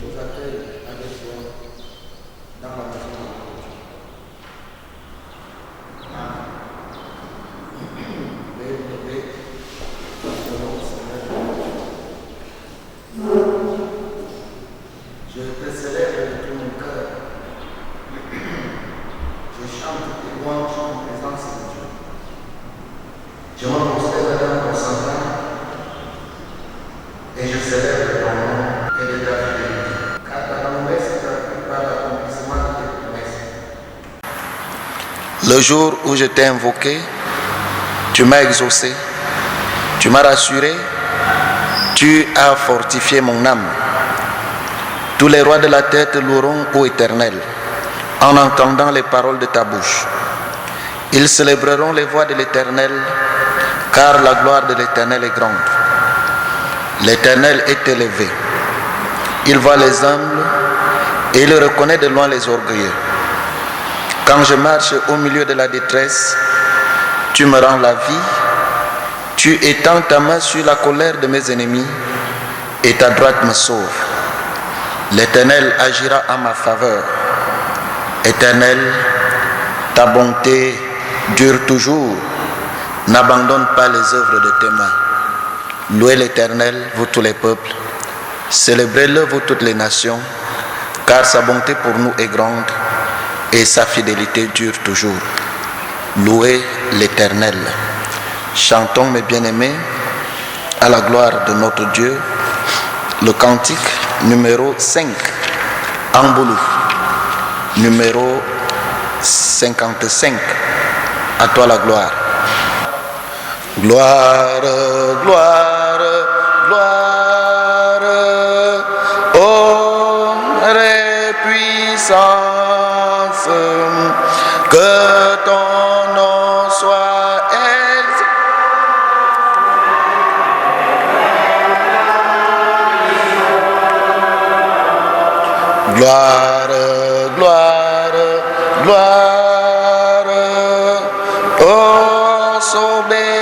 vous accueille avec joie dans la maison de notre Dieu. Veuillez vous lever, nous allons célébrer. Je te célèbre de tout mon cœur. Je chante tes louanges en présence de Dieu. Je me prosterne dans ton semblable et je célèbre ton nom et de ta fidélité. Car ta promesse est appuyée par l'accomplissement de tes promesses. Le jour où je t'ai invoqué, tu m'as exaucé, tu m'as rassuré, tu as fortifié mon âme. Tous les rois de la terre te loueront, ô Éternel, en entendant les paroles de ta bouche. Ils célébreront les voies de l'Éternel, car la gloire de l'Éternel est grande. L'Éternel est élevé. Il voit les humbles et il reconnaît de loin les orgueilleux. Quand je marche au milieu de la détresse, tu me rends la vie. Tu étends ta main sur la colère de mes ennemis et ta droite me sauve. L'Éternel agira en ma faveur. Éternel, ta bonté dure toujours. N'abandonne pas les œuvres de tes mains. Louez l'Éternel, vous tous les peuples. Célébrez-le, vous toutes les nations, car sa bonté pour nous est grande et sa fidélité dure toujours. Louez l'Éternel. Chantons, mes bien-aimés, à la gloire de notre Dieu, le cantique numéro 5, en boulou, numéro 55. À toi la gloire. Gloire, gloire, gloire, honneur et puissance, que ton nom soit exalté. Gloire, gloire, gloire, ô obéissance.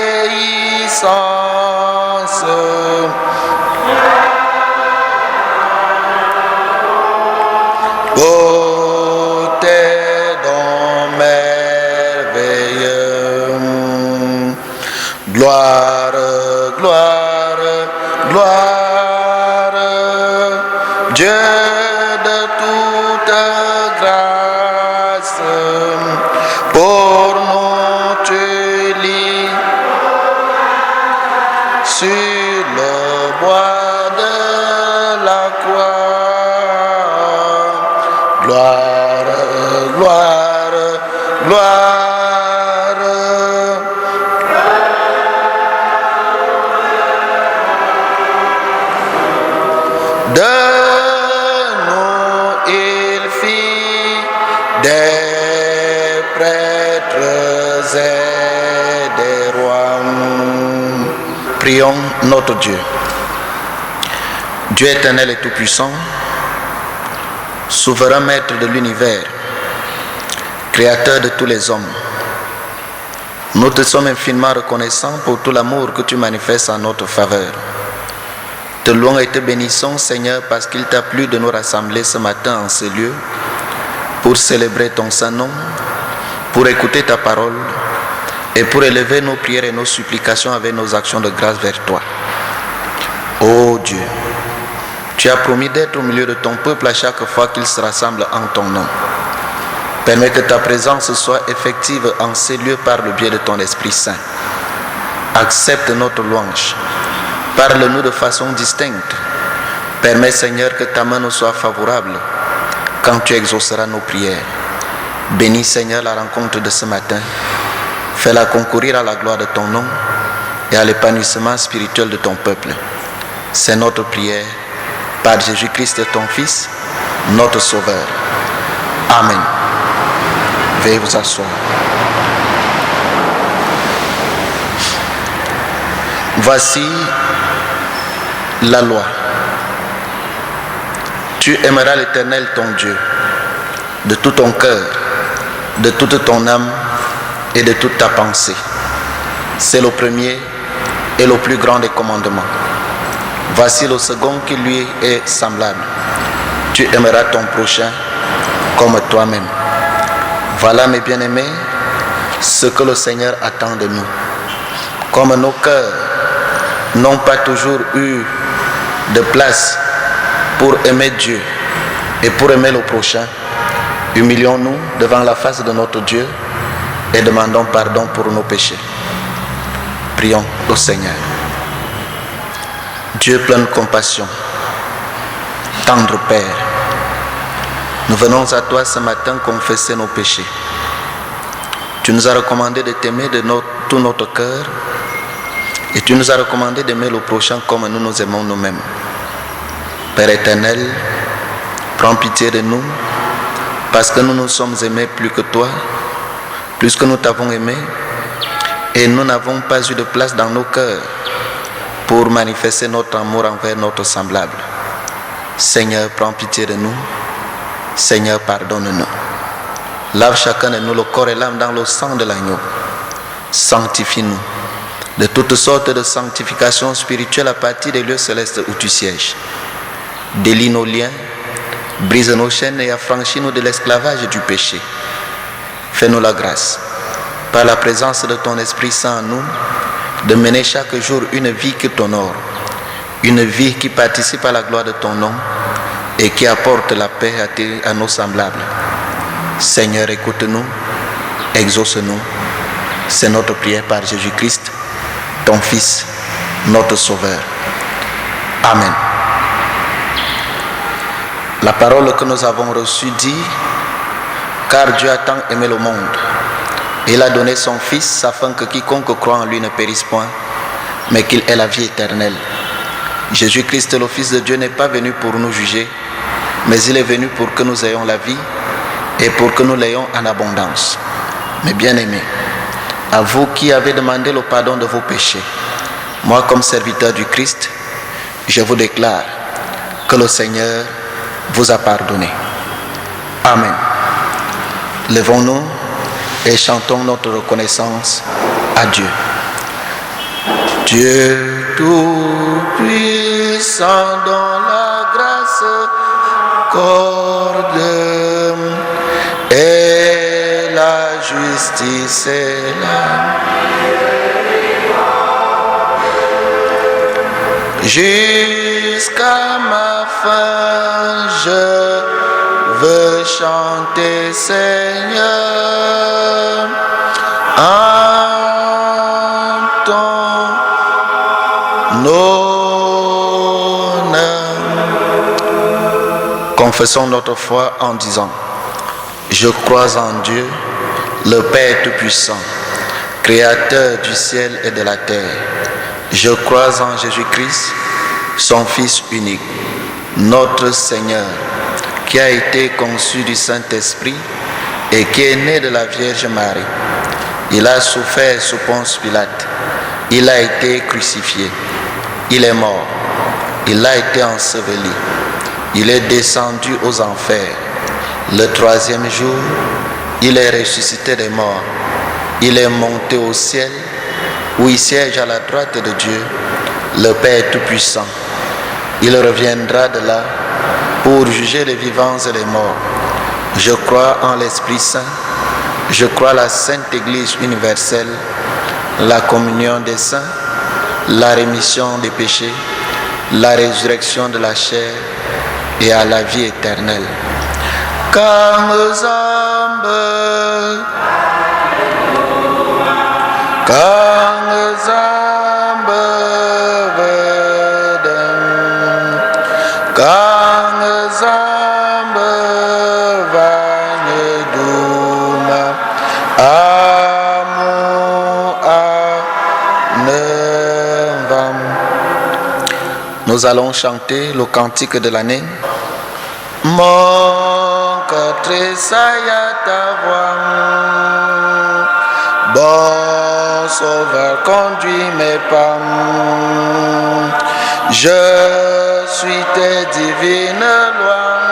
Beauté don merveilleux. Gloire, gloire, gloire, Dieu de toute grâce, pour nous tu lis sur le bois de la croix. Gloire, gloire, gloire. De nous il fit des prêtres et des rois. Prions notre Dieu. Dieu éternel et tout-puissant, souverain maître de l'univers, créateur de tous les hommes, nous te sommes infiniment reconnaissants pour tout l'amour que tu manifestes en notre faveur. Te louons et te bénissons, Seigneur, parce qu'il t'a plu de nous rassembler ce matin en ce lieu pour célébrer ton saint nom, pour écouter ta parole et pour élever nos prières et nos supplications avec nos actions de grâce vers toi. Ô Dieu, tu as promis d'être au milieu de ton peuple à chaque fois qu'il se rassemble en ton nom. Permets que ta présence soit effective en ces lieux par le biais de ton Esprit Saint. Accepte notre louange. Parle-nous de façon distincte. Permets, Seigneur, que ta main nous soit favorable quand tu exauceras nos prières. Bénis, Seigneur, la rencontre de ce matin. Fais-la concourir à la gloire de ton nom et à l'épanouissement spirituel de ton peuple. C'est notre prière par Jésus-Christ, ton Fils, notre Sauveur. Amen. Veuillez vous asseoir. Voici la loi. Tu aimeras l'Éternel ton Dieu de tout ton cœur, de toute ton âme et de toute ta pensée. C'est le premier et le plus grand des commandements. Voici le second qui lui est semblable. tu aimeras ton prochain comme toi-même. Voilà, mes bien-aimés, ce que le Seigneur attend de nous. Comme nos cœurs n'ont pas toujours eu de place pour aimer Dieu et pour aimer le prochain, humilions-nous devant la face de notre Dieu et demandons pardon pour nos péchés. Prions au Seigneur. Dieu plein de compassion, tendre Père, nous venons à toi ce matin confesser nos péchés. Tu nous as recommandé de t'aimer de tout notre cœur et tu nous as recommandé d'aimer le prochain comme nous nous aimons nous-mêmes. Père éternel, prends pitié de nous parce que nous nous sommes aimés plus que toi, plus que nous t'avons aimé et nous n'avons pas eu de place dans nos cœurs pour manifester notre amour envers notre semblable. Seigneur, prends pitié de nous. Seigneur, pardonne-nous. Lave chacun de nous le corps et l'âme dans le sang de l'agneau. Sanctifie-nous de toutes sortes de sanctifications spirituelles à partir des lieux célestes où tu sièges. Délie nos liens, brise nos chaînes et affranchis-nous de l'esclavage du péché. Fais-nous la grâce, par la présence de ton Esprit Saint en nous, de mener chaque jour une vie qui t'honore, une vie qui participe à la gloire de ton nom et qui apporte la paix à nos semblables. Seigneur, écoute-nous, exauce-nous. C'est notre prière par Jésus-Christ, ton Fils, notre Sauveur. Amen. La parole que nous avons reçue dit, car Dieu a tant aimé le monde, il a donné son Fils afin que quiconque croit en lui ne périsse point, mais qu'il ait la vie éternelle. Jésus-Christ, le Fils de Dieu, n'est pas venu pour nous juger, mais il est venu pour que nous ayons la vie et pour que nous l'ayons en abondance. Mes bien-aimés, à vous qui avez demandé le pardon de vos péchés, moi comme serviteur du Christ, je vous déclare que le Seigneur vous a pardonné. Amen. Levons-nous et chantons notre reconnaissance à Dieu. Dieu tout-puissant, dont la grâce accorde et la justice et la jusqu'à ma fin, je veux chanter, Seigneur, en ton honneur. Confessons notre foi en disant: je crois en Dieu, le Père Tout-Puissant, Créateur du ciel et de la terre. Je crois en Jésus-Christ, son Fils unique, notre Seigneur, qui a été conçu du Saint-Esprit et qui est né de la Vierge Marie. Il a souffert sous Ponce Pilate. Il a été crucifié. Il est mort. Il a été enseveli. Il est descendu aux enfers. Le troisième jour, il est ressuscité des morts. Il est monté au ciel, où il siège à la droite de Dieu, le Père Tout-Puissant. Il reviendra de là pour juger les vivants et les morts. Je crois en l'Esprit Saint. Je crois à la Sainte Église universelle, la communion des saints, la rémission des péchés, la résurrection de la chair et à la vie éternelle. Nous allons chanter le cantique de l'année. Mon cœur tressaille à ta voix, bon Sauveur, conduis mes pas. Je suis tes divines lois,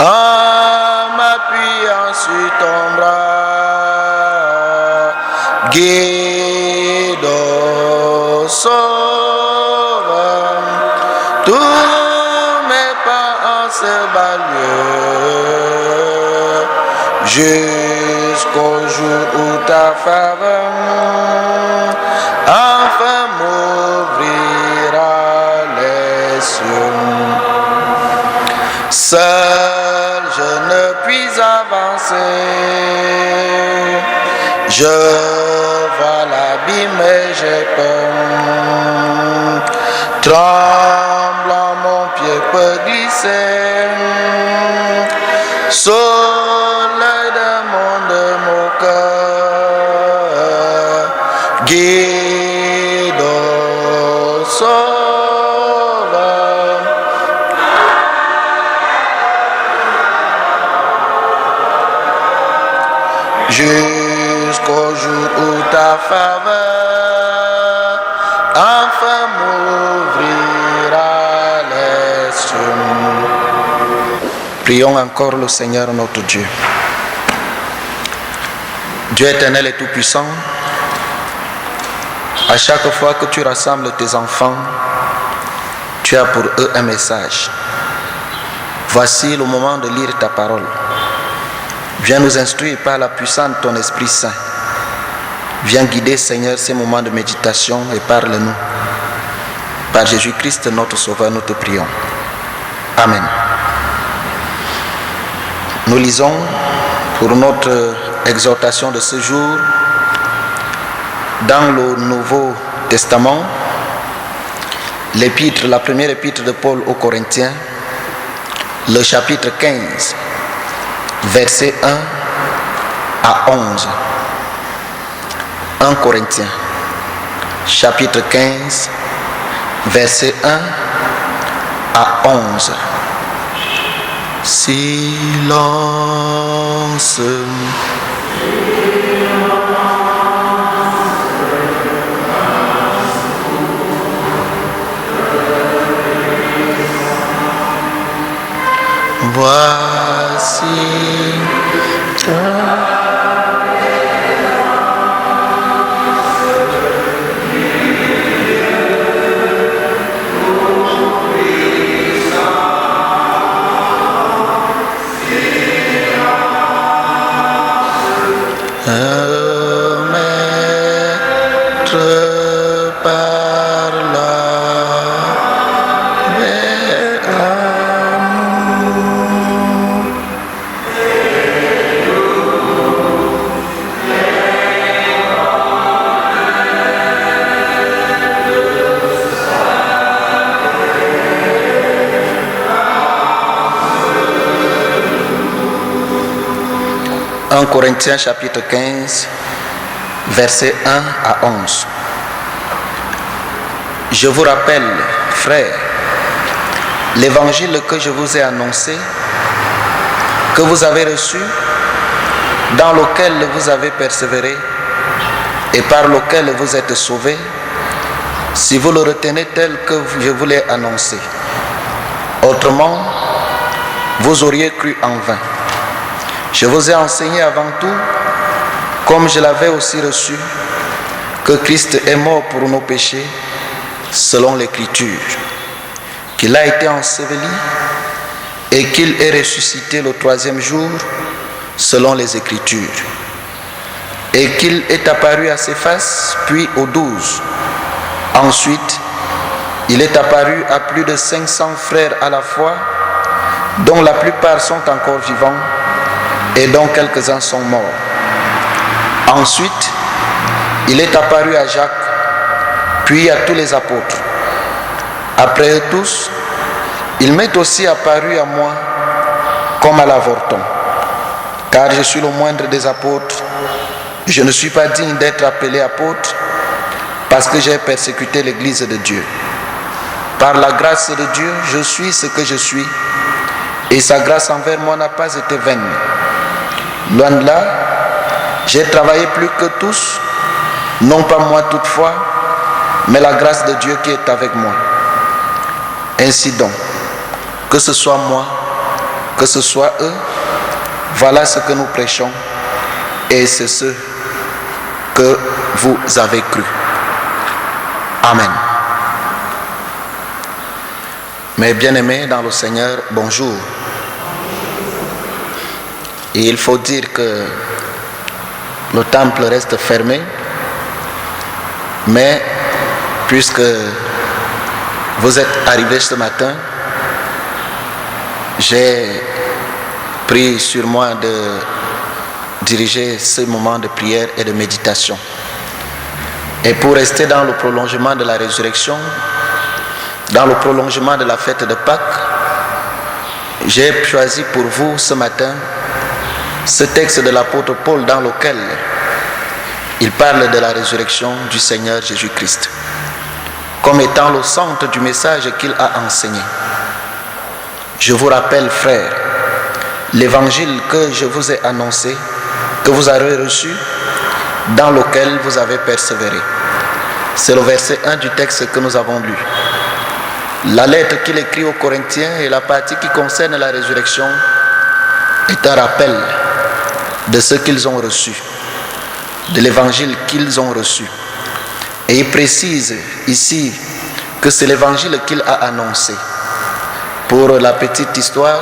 en m'appuyant sur ton bras, guide au Sauveur tous mes pas. ce bas lieu, jusqu'au jour où ta faveur enfin m'ouvrira les cieux. Seul je ne puis avancer, je vois l'abîme et j'ai peur. Tremblant, mon pied peut glisser sur l'œil de mon cœur. Guide, ô Sauveur. Jusqu'au jour où ta faveur enfin m'ouvrira les cieux. Prions encore le Seigneur notre Dieu. Dieu éternel et tout-puissant, à chaque fois que tu rassembles tes enfants, tu as pour eux un message. Voici le moment de lire ta parole. Viens nous instruire par la puissance de ton Esprit Saint. Viens guider, Seigneur, ces moments de méditation et parle-nous. Par Jésus-Christ, notre Sauveur, nous te prions. Amen. Nous lisons pour notre exhortation de ce jour dans le Nouveau Testament, la première épître de Paul aux Corinthiens, le chapitre 15, versets 1 à 11. 1 Corinthiens, chapitre 15, versets 1 à 11. Silence. Voici un maître par la Corinthiens chapitre 15, versets 1 à 11. Je vous rappelle, frères, l'évangile que je vous ai annoncé, que vous avez reçu, dans lequel vous avez persévéré et par lequel vous êtes sauvés, si vous le retenez tel que je vous l'ai annoncé. Autrement, vous auriez cru en vain. Je vous ai enseigné avant tout, comme je l'avais aussi reçu, que Christ est mort pour nos péchés, selon l'Écriture, qu'il a été enseveli et qu'il est ressuscité le troisième jour, selon les Écritures, et qu'il est apparu à Céphas, puis aux 12. Ensuite, il est apparu à plus de 500 frères à la fois, dont la plupart sont encore vivants, et dont quelques-uns sont morts. Ensuite, il est apparu à Jacques, puis à tous les apôtres. Après eux tous, il m'est aussi apparu à moi comme à l'avorton, car je suis le moindre des apôtres. Je ne suis pas digne d'être appelé apôtre, parce que j'ai persécuté l'Église de Dieu. Par la grâce de Dieu, je suis ce que je suis, et sa grâce envers moi n'a pas été vaine. Loin de là, j'ai travaillé plus que tous, non pas moi toutefois, mais la grâce de Dieu qui est avec moi. Ainsi donc, que ce soit moi, que ce soit eux, voilà ce que nous prêchons, et c'est ce que vous avez cru. Amen. Mes bien-aimés dans le Seigneur, bonjour. Et il faut dire que le temple reste fermé, mais puisque vous êtes arrivés ce matin, j'ai pris sur moi de diriger ce moment de prière et de méditation. Et pour rester dans le prolongement de la résurrection, dans le prolongement de la fête de Pâques, j'ai choisi pour vous ce matin ce texte de l'apôtre Paul dans lequel il parle de la résurrection du Seigneur Jésus-Christ comme étant le centre du message qu'il a enseigné. Je vous rappelle, frères, l'évangile que je vous ai annoncé, que vous avez reçu, dans lequel vous avez persévéré. C'est le verset 1 du texte que nous avons lu. La lettre qu'il écrit aux Corinthiens et la partie qui concerne la résurrection est un rappel de ce qu'ils ont reçu, de l'évangile qu'ils ont reçu. Et il précise ici que c'est l'évangile qu'il a annoncé. Pour la petite histoire,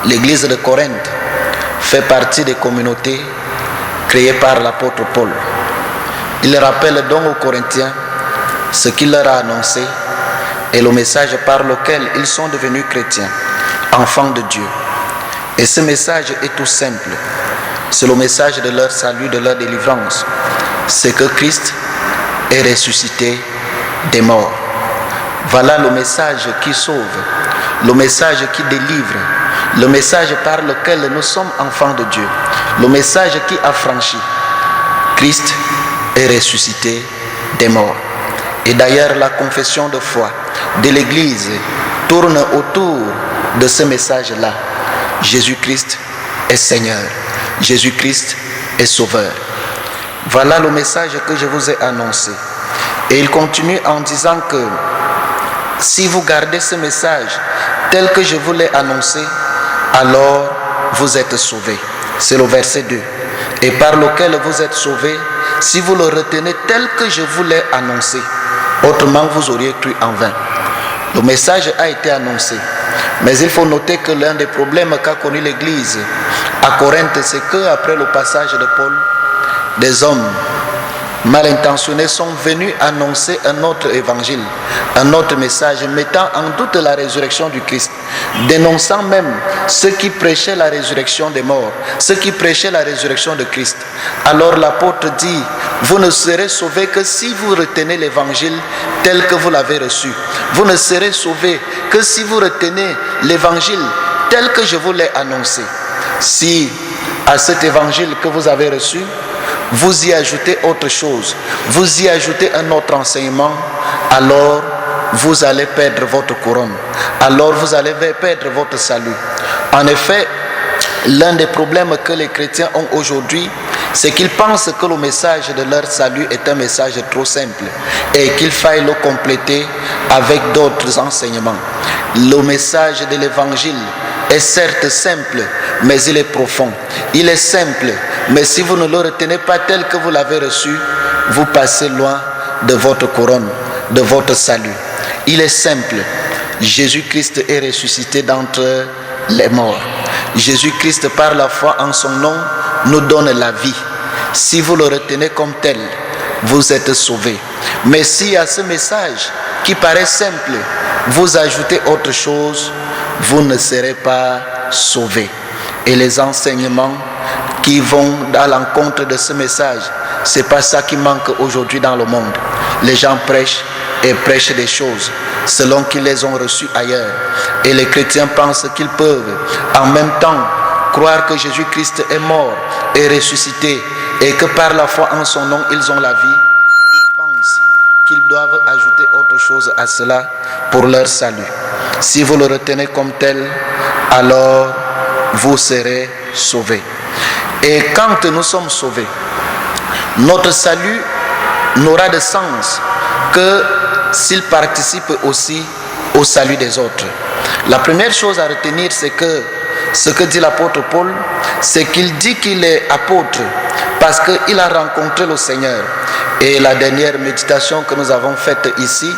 l'église de Corinthe fait partie des communautés créées par l'apôtre Paul. Il rappelle donc aux Corinthiens ce qu'il leur a annoncé et le message par lequel ils sont devenus chrétiens, enfants de Dieu. Et ce message est tout simple. C'est le message de leur salut, de leur délivrance. C'est que Christ est ressuscité des morts. Voilà le message qui sauve, le message qui délivre, le message par lequel nous sommes enfants de Dieu, le message qui affranchit. Christ est ressuscité des morts. Et d'ailleurs, la confession de foi de l'Église tourne autour de ce message-là. Jésus-Christ est Seigneur. Jésus-Christ est Sauveur. Voilà le message que je vous ai annoncé. Et il continue en disant que si vous gardez ce message tel que je vous l'ai annoncé, alors vous êtes sauvés. C'est le verset 2. Et par lequel vous êtes sauvés, si vous le retenez tel que je vous l'ai annoncé, autrement vous auriez cru en vain. Le message a été annoncé. Mais il faut noter que l'un des problèmes qu'a connu l'Église à Corinthe, c'est qu'après le passage de Paul, des hommes mal intentionnés sont venus annoncer un autre évangile, un autre message, mettant en doute la résurrection du Christ, dénonçant même ceux qui prêchaient la résurrection des morts, ceux qui prêchaient la résurrection de Christ. Alors l'apôtre dit, vous ne serez sauvés que si vous retenez l'évangile tel que vous l'avez reçu. Vous ne serez sauvés que si vous retenez l'évangile tel que je vous l'ai annoncé. Si à cet évangile que vous avez reçu, vous y ajoutez autre chose, vous y ajoutez un autre enseignement, alors vous allez perdre votre couronne, alors vous allez perdre votre salut. En effet, l'un des problèmes que les chrétiens ont aujourd'hui, c'est qu'ils pensent que le message de leur salut est un message trop simple et qu'il faille le compléter avec d'autres enseignements. Le message de l'évangile est certes simple, mais il est profond. Il est simple, mais si vous ne le retenez pas tel que vous l'avez reçu, vous passez loin de votre couronne, de votre salut. Il est simple. Jésus-Christ est ressuscité d'entre les morts. Jésus-Christ, par la foi en son nom, nous donne la vie. Si vous le retenez comme tel, vous êtes sauvés. Mais si à ce message qui paraît simple, vous ajoutez autre chose, vous ne serez pas sauvés. Et les enseignements qui vont à l'encontre de ce message, c'est pas ça qui manque aujourd'hui dans le monde. Les gens prêchent et prêchent des choses selon qu'ils les ont reçues ailleurs. Et les chrétiens pensent qu'ils peuvent en même temps croire que Jésus-Christ est mort et ressuscité et que par la foi en son nom ils ont la vie. Ils pensent qu'ils doivent ajouter autre chose à cela pour leur salut. Si vous le retenez comme tel, alors vous serez sauvés. Et quand nous sommes sauvés, notre salut n'aura de sens que s'il participe aussi au salut des autres. La première chose à retenir, c'est que ce que dit l'apôtre Paul, c'est qu'il dit qu'il est apôtre parce qu'il a rencontré le Seigneur. Et la dernière méditation que nous avons faite ici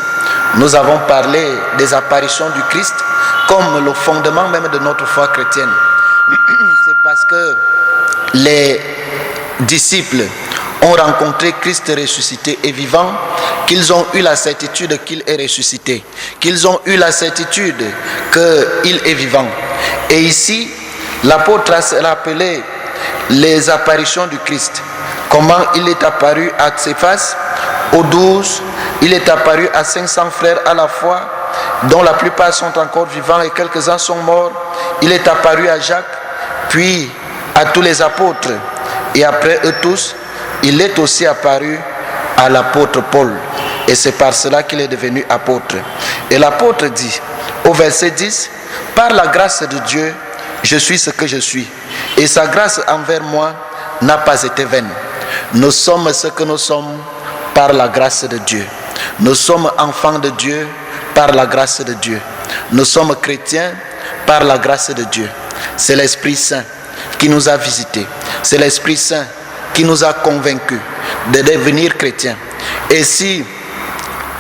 nous avons parlé des apparitions du Christ comme le fondement même de notre foi chrétienne. C'est parce que les disciples ont rencontré Christ ressuscité et vivant qu'ils ont eu la certitude qu'il est ressuscité, qu'ils ont eu la certitude qu'il est vivant. Et ici, l'apôtre a rappelé les apparitions du Christ, comment il est apparu à Céphas, aux 12, il est apparu à 500 frères à la fois, dont la plupart sont encore vivants et quelques-uns sont morts. Il est apparu à Jacques, puis à tous les apôtres, et après eux tous, il est aussi apparu à l'apôtre Paul, et c'est par cela qu'il est devenu apôtre. Et l'apôtre dit au verset 10, « Par la grâce de Dieu, je suis ce que je suis, et sa grâce envers moi n'a pas été vaine. Nous sommes ce que nous sommes par la grâce de Dieu. Nous sommes enfants de Dieu par la grâce de Dieu. Nous sommes chrétiens par la grâce de Dieu. C'est l'Esprit Saint qui nous a visités. C'est l'Esprit Saint qui nous a convaincus de devenir chrétiens. Et si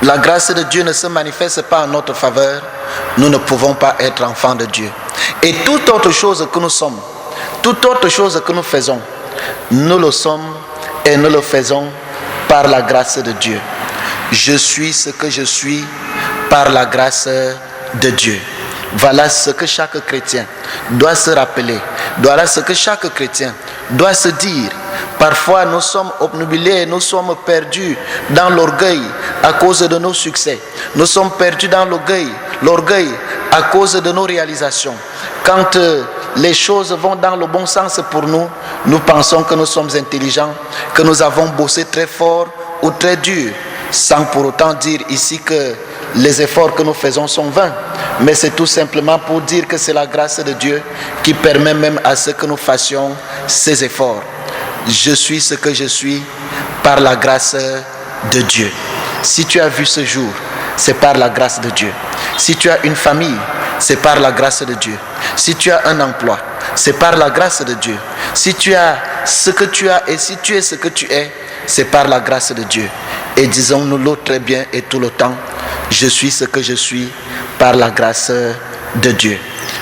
la grâce de Dieu ne se manifeste pas en notre faveur, nous ne pouvons pas être enfants de Dieu. Et toute autre chose que nous sommes, toute autre chose que nous faisons, nous le sommes et nous le faisons par la grâce de Dieu. Je suis ce que je suis par la grâce de Dieu. Voilà ce que chaque chrétien doit se rappeler. Voilà ce que chaque chrétien doit se dire. Parfois nous sommes obnubilés, nous sommes perdus dans l'orgueil à cause de nos succès. Nous sommes perdus dans l'orgueil à cause de nos réalisations. Quand les choses vont dans le bon sens pour nous, nous pensons que nous sommes intelligents, que nous avons bossé très fort ou très dur, sans pour autant dire ici que les efforts que nous faisons sont vains. Mais c'est tout simplement pour dire que c'est la grâce de Dieu qui permet même à ce que nous fassions ces efforts. Je suis ce que je suis par la grâce de Dieu. Si tu as vu ce jour, c'est par la grâce de Dieu. Si tu as une famille, c'est par la grâce de Dieu. Si tu as un emploi, c'est par la grâce de Dieu. Si tu as ce que tu as et si tu es ce que tu es, c'est par la grâce de Dieu. Et disons-nous-le très bien et tout le temps, je suis ce que je suis par la grâce de Dieu.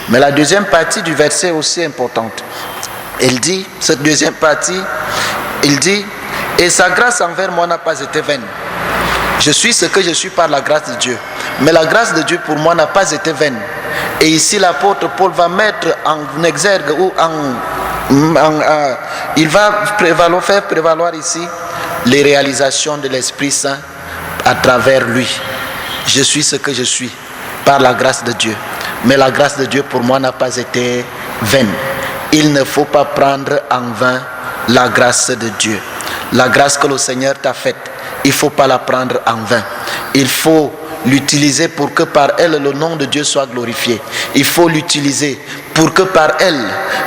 Mais la deuxième partie du verset est aussi importante. Il dit, cette deuxième partie, il dit, et sa grâce envers moi n'a pas été vaine. Je suis ce que je suis par la grâce de Dieu. Mais la grâce de Dieu pour moi n'a pas été vaine. Et ici l'apôtre Paul va mettre en exergue ou il va faire prévaloir ici les réalisations de l'Esprit Saint à travers lui. Je suis ce que je suis par la grâce de Dieu. Mais la grâce de Dieu pour moi n'a pas été vaine. Il ne faut pas prendre en vain la grâce de Dieu. La grâce que le Seigneur t'a faite, il ne faut pas la prendre en vain. Il faut l'utiliser pour que par elle le nom de Dieu soit glorifié. Il faut l'utiliser pour que par elle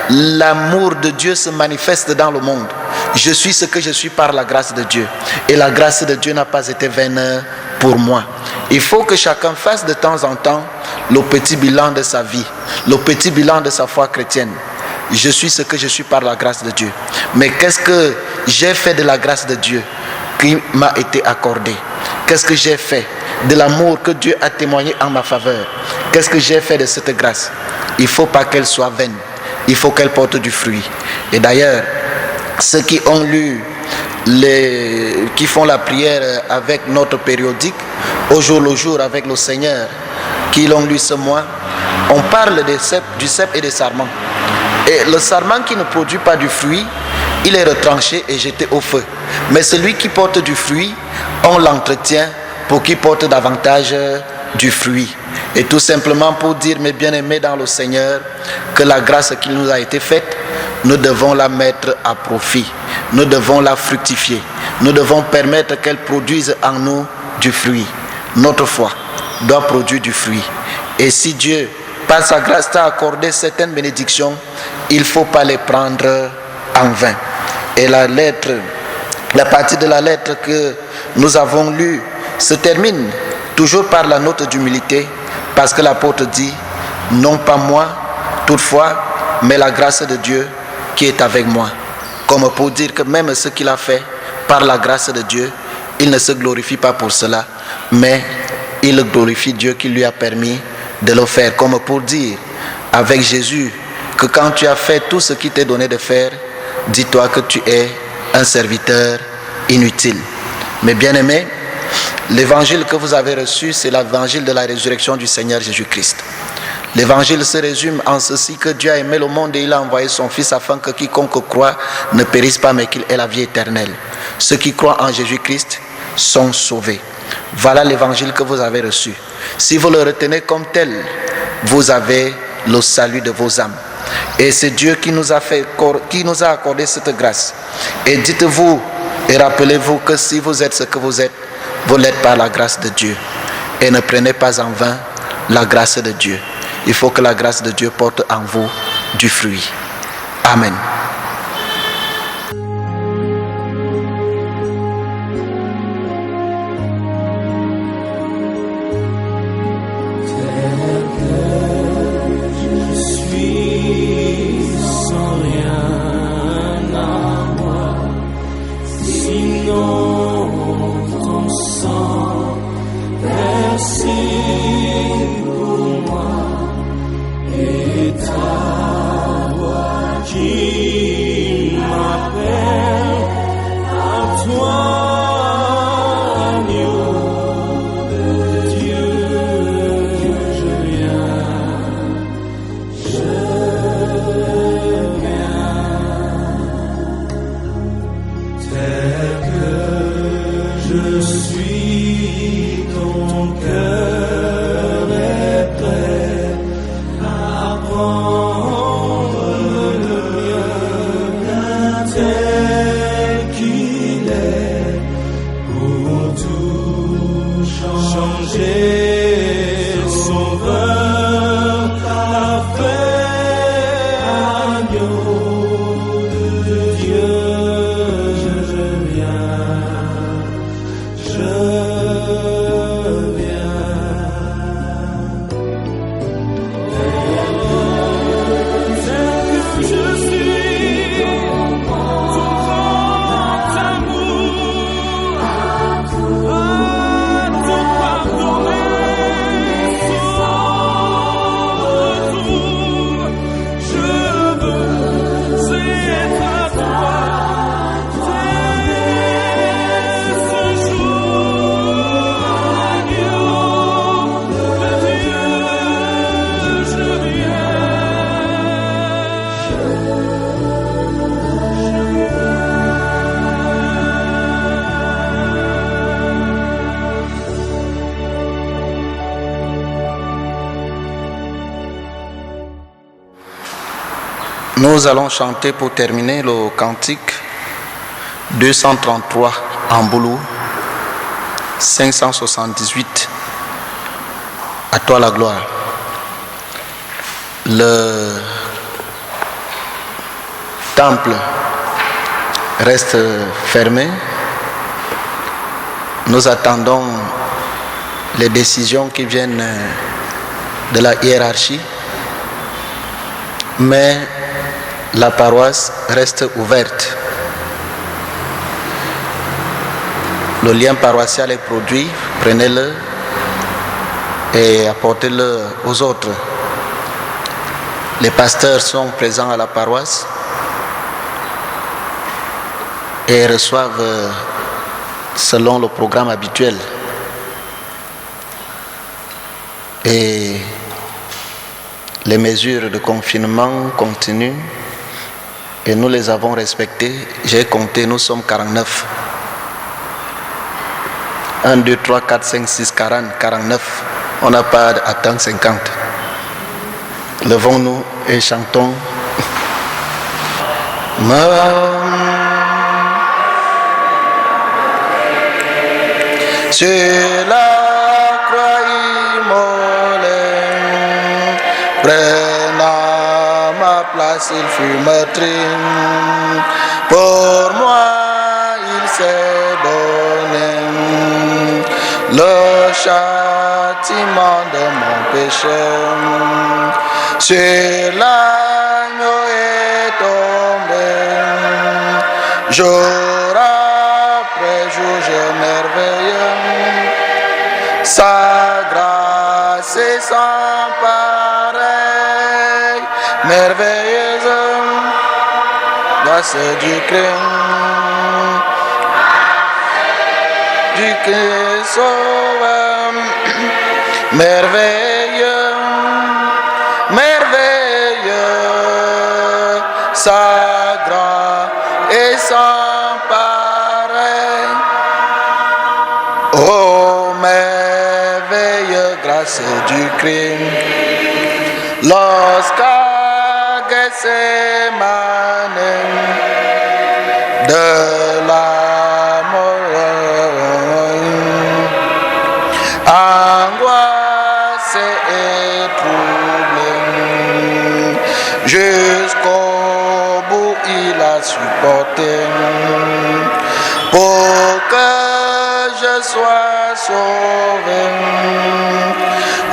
l'amour de Dieu se manifeste dans le monde. Je suis ce que je suis par la grâce de Dieu. Et la grâce de Dieu n'a pas été vaine pour moi. Il faut que chacun fasse de temps en temps le petit bilan de sa vie, le petit bilan de sa foi chrétienne. Je suis ce que je suis par la grâce de Dieu. Mais qu'est-ce que j'ai fait de la grâce de Dieu qui m'a été accordée? Qu'est-ce que j'ai fait de l'amour que Dieu a témoigné en ma faveur? Qu'est-ce que j'ai fait de cette grâce? Il ne faut pas qu'elle soit vaine. Il faut qu'elle porte du fruit. Et d'ailleurs, ceux qui ont lu, qui font la prière avec notre périodique, au jour le jour avec le Seigneur, qui l'ont lu ce mois, on parle du cep et des sarments. Et le sarment qui ne produit pas du fruit, il est retranché et jeté au feu. Mais celui qui porte du fruit, on l'entretient pour qu'il porte davantage du fruit. Et tout simplement pour dire, mes bien-aimés dans le Seigneur, que la grâce qui nous a été faite, nous devons la mettre à profit. Nous devons la fructifier. Nous devons permettre qu'elle produise en nous du fruit. Notre foi doit produire du fruit. Et si Dieu, par sa grâce, t'a accordé certaines bénédictions, il ne faut pas les prendre en vain. Et la partie de la lettre que nous avons lue se termine toujours par la note d'humilité, parce que l'apôtre dit, non pas moi, toutefois, mais la grâce de Dieu qui est avec moi. Comme pour dire que même ce qu'il a fait par la grâce de Dieu, il ne se glorifie pas pour cela, mais il glorifie Dieu qui lui a permis de le faire, comme pour dire avec Jésus que quand tu as fait tout ce qui t'est donné de faire, dis-toi que tu es un serviteur inutile. Mais bien aimés, l'évangile que vous avez reçu, c'est l'évangile de la résurrection du Seigneur Jésus-Christ. L'évangile se résume en ceci, que Dieu a aimé le monde et il a envoyé son Fils afin que quiconque croit ne périsse pas mais qu'il ait la vie éternelle. Ceux qui croient en Jésus-Christ sont sauvés. Voilà l'évangile que vous avez reçu. Si vous le retenez comme tel, vous avez le salut de vos âmes. Et c'est Dieu qui nous a accordé cette grâce. Et dites-vous et rappelez-vous que si vous êtes ce que vous êtes, vous l'êtes par la grâce de Dieu. Et ne prenez pas en vain la grâce de Dieu. Il faut que la grâce de Dieu porte en vous du fruit. Amen. Nous allons chanter pour terminer le cantique 233 en boulou, 578. À toi la gloire. Le temple reste fermé. Nous attendons les décisions qui viennent de la hiérarchie, mais la paroisse reste ouverte. Le lien paroissial est produit, prenez-le et apportez-le aux autres. Les pasteurs sont présents à la paroisse et reçoivent selon le programme habituel. Et les mesures de confinement continuent et nous les avons respectées. J'ai compté, nous sommes 49. 1, 2, 3, 4, 5, 6, 40, 49. On n'a pas atteint 50. Levons-nous et chantons. Sur la croix immolée, prenant ma place, il fut meurtri. Pour moi, il s'est donné le châtiment de mon péché. Sur l'agneau est tombé, jour après jour, je merveille. Ça merveilleuse grâce du Christ. Du Christ sauveur, merveilleux, merveilleux, sa grâce est sans pareil. Oh, merveilleuse grâce du Christ, lorsqu'à Gethsemane de la angoisse et trouble, jusqu'au bout il a supporté pour que je sois sauvé.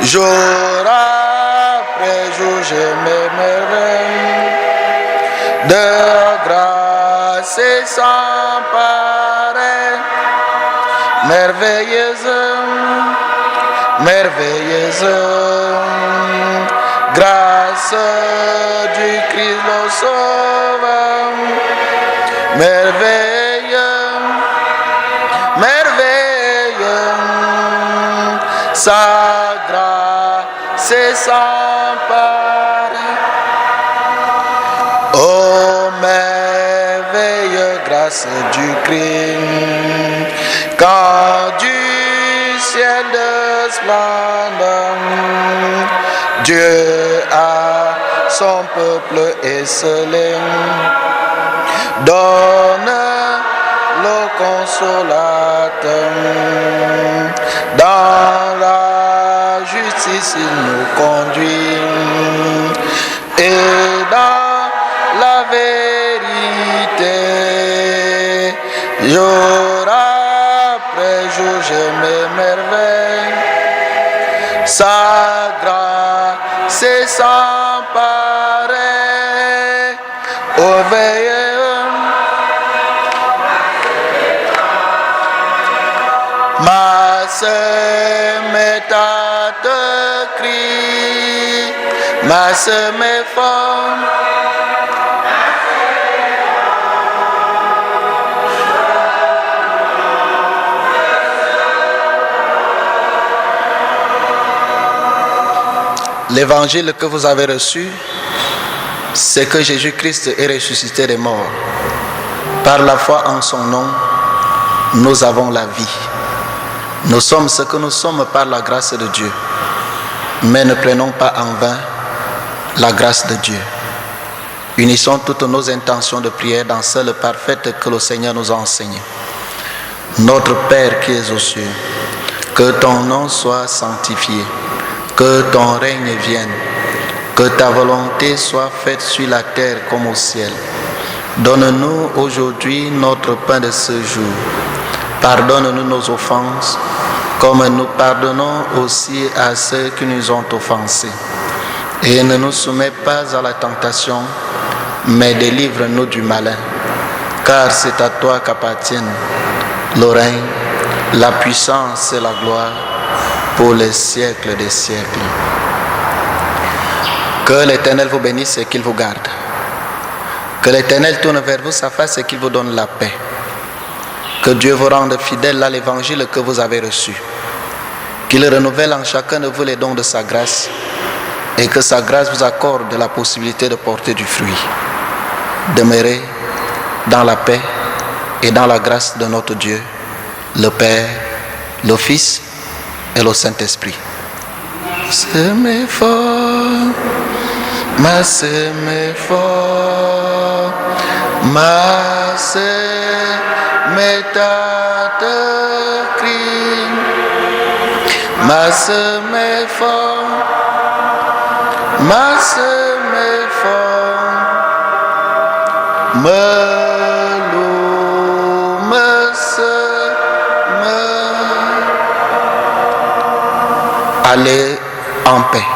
Jour après jour je m'émerveille de grâce et sans pareil, merveilleuse, merveilleuse grâce du Christ le Sauveur, merveilleux, merveilleux, sa grâce est sans pareil. Oh, merveilleuse grâce du Christ, quand du ciel de splendeur, Dieu a son peuple esselé, donne le consolateur, dans la justice il nous conduit, et dans la vérité, jour après jour je m'émerveille, sa grâce est sans pareil. Oh, veillez, ma sœur m'est à te crier, ma sœur m'est forte. L'évangile que vous avez reçu, c'est que Jésus-Christ est ressuscité des morts. Par la foi en son nom, nous avons la vie. Nous sommes ce que nous sommes par la grâce de Dieu. Mais ne prenons pas en vain la grâce de Dieu. Unissons toutes nos intentions de prière dans celle parfaite que le Seigneur nous a enseignée. Notre Père qui es aux cieux, que ton nom soit sanctifié. Que ton règne vienne, que ta volonté soit faite sur la terre comme au ciel. Donne-nous aujourd'hui notre pain de ce jour. Pardonne-nous nos offenses, comme nous pardonnons aussi à ceux qui nous ont offensés. Et ne nous soumets pas à la tentation, mais délivre-nous du malin. Car c'est à toi qu'appartiennent le règne, la puissance et la gloire, pour les siècles des siècles. Que l'Éternel vous bénisse et qu'il vous garde. Que l'Éternel tourne vers vous sa face et qu'il vous donne la paix. Que Dieu vous rende fidèle à l'évangile que vous avez reçu. Qu'il renouvelle en chacun de vous les dons de sa grâce et que sa grâce vous accorde la possibilité de porter du fruit. Demeurez dans la paix et dans la grâce de notre Dieu, le Père, le Fils et le Saint-Esprit. C'est fort, ma sœur m'est fort, ma sœur m'est à te crier, ma sœur m'est fort, ma sœur m'est fort, me loue, me sœur, me. Allez en paix.